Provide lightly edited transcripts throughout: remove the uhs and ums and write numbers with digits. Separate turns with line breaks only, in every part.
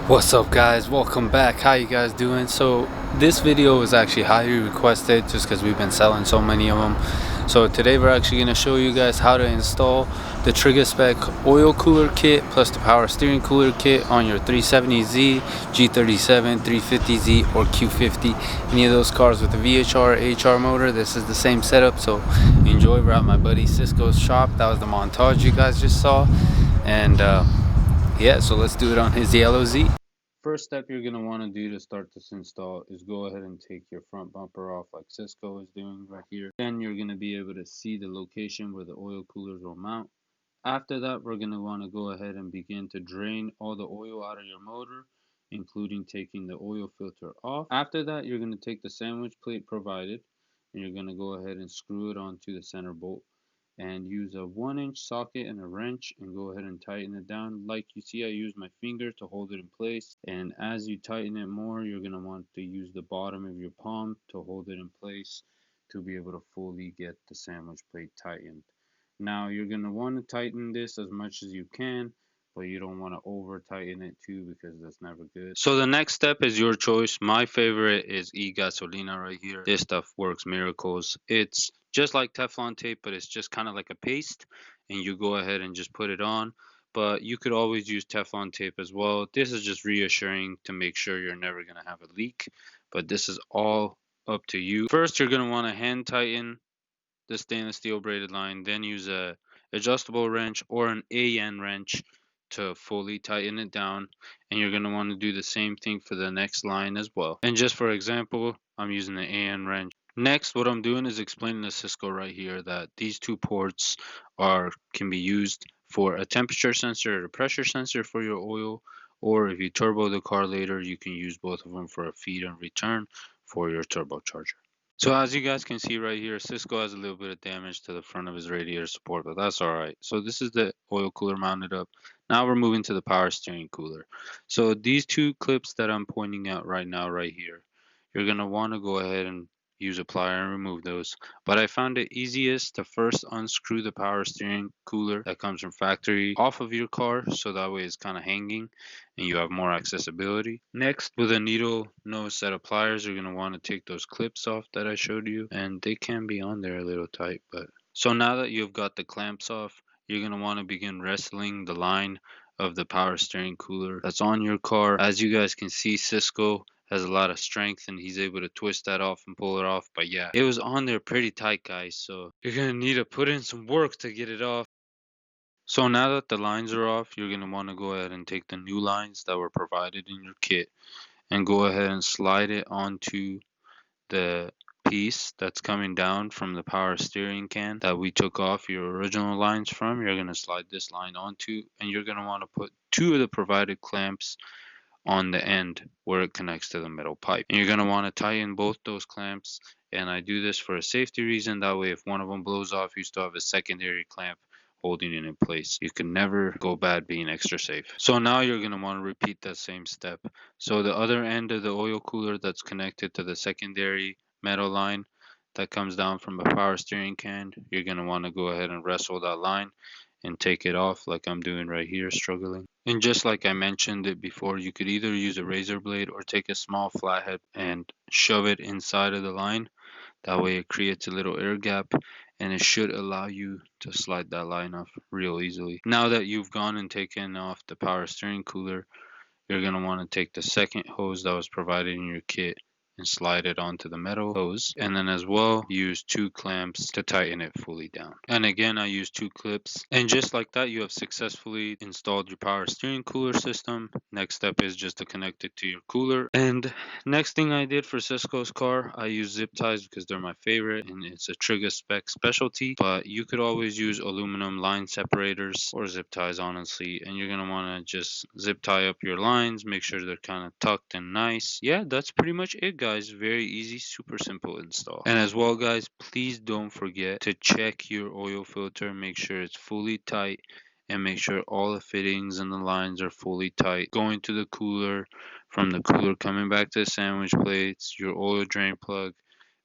What's up guys, welcome back. How you guys doing? So this video was actually highly requested just because we've been selling so many of them. So today we're actually going to show you guys how to install the TriggaSpec oil cooler kit plus the power steering cooler kit on your 370Z, G37, 350Z or Q50. Any of those cars with the VHR, HR motor, this is the same setup. So enjoy. We're at my buddy Cisco's shop. That was the montage you guys just saw. And yeah, so let's do it on his yellow Z. First step you're going to want to do to start this install is go ahead and take your front bumper off like Cisco is doing right here. Then you're going to be able to see the location where the oil coolers will mount. After that, we're going to want to go ahead and begin to drain all the oil out of your motor, including taking the oil filter off. After that, you're going to take the sandwich plate provided and you're going to go ahead and screw it onto the center bolt. And use a 1-inch socket and a wrench and go ahead and tighten it down. Like you see, I use my finger to hold it in place, and as you tighten it more, you're going to want to use the bottom of your palm to hold it in place to be able to fully get the sandwich plate tightened. Now you're going to want to tighten this as much as you can, but you don't want to over tighten it too because that's never good. So the next step is your choice. My favorite is e-gasolina right here. This stuff works miracles. It's just like Teflon tape, but it's just kind of like a paste, and you go ahead and just put it on. But you could always use Teflon tape as well. This is just reassuring to make sure you're never going to have a leak, but this is all up to you. First, you're going to want to hand tighten the stainless steel braided line, then use a adjustable wrench or an AN wrench to fully tighten it down, and you're going to want to do the same thing for the next line as well. And just for example, I'm using the AN wrench. Next, what I'm doing is explaining to Cisco right here that these two ports can be used for a temperature sensor or a pressure sensor for your oil, or if you turbo the car later, you can use both of them for a feed and return for your turbocharger. So as you guys can see right here, Cisco has a little bit of damage to the front of his radiator support, but that's all right. So this is the oil cooler mounted up. Now we're moving to the power steering cooler. So these two clips that I'm pointing out right now right here, you're going to want to go ahead and use a plier and remove those. But I found it easiest to first unscrew the power steering cooler that comes from factory off of your car, so that way it's kind of hanging and you have more accessibility. Next, with a needle nose set of pliers, you're going to want to take those clips off that I showed you, and they can be on there a little tight. But so now that you've got the clamps off, you're going to want to begin wrestling the line of the power steering cooler that's on your car. As you guys can see, Cisco has a lot of strength and he's able to twist that off and pull it off. But yeah, it was on there pretty tight, guys, so you're gonna need to put in some work to get it off. So now that the lines are off, you're gonna want to go ahead and take the new lines that were provided in your kit and go ahead and slide it onto the piece that's coming down from the power steering can that we took off your original lines from. You're going to slide this line onto, and you're going to want to put two of the provided clamps on the end where it connects to the metal pipe, and you're going to want to tighten both those clamps. And I do this for a safety reason, that way if one of them blows off, you still have a secondary clamp holding it in place. You can never go bad being extra safe. So now you're going to want to repeat that same step. So the other end of the oil cooler that's connected to the secondary metal line that comes down from the power steering can, you're going to want to go ahead and wrestle that line and take it off like I'm doing right here, struggling. And just like I mentioned it before, you could either use a razor blade or take a small flathead and shove it inside of the line. That way it creates a little air gap, and it should allow you to slide that line off real easily. Now that you've gone and taken off the power steering cooler, you're going to want to take the second hose that was provided in your kit and slide it onto the metal hose, and then as well use two clamps to tighten it fully down. And again, I use two clips, and just like that, you have successfully installed your power steering cooler system. Next step is just to connect it to your cooler. And next thing I did for Cisco's car, I use zip ties because they're my favorite, and it's a TriggaSpec specialty, but you could always use aluminum line separators or zip ties, honestly. And you're going to want to just zip tie up your lines, make sure they're kind of tucked and nice. Yeah, that's pretty much it, guys. Very easy, super simple install. And as well, guys, please don't forget to check your oil filter, make sure it's fully tight, and make sure all the fittings and the lines are fully tight. Going to the cooler, from the cooler coming back to the sandwich plates, your oil drain plug,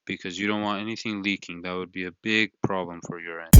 because you don't want anything leaking. That would be a big problem for your end.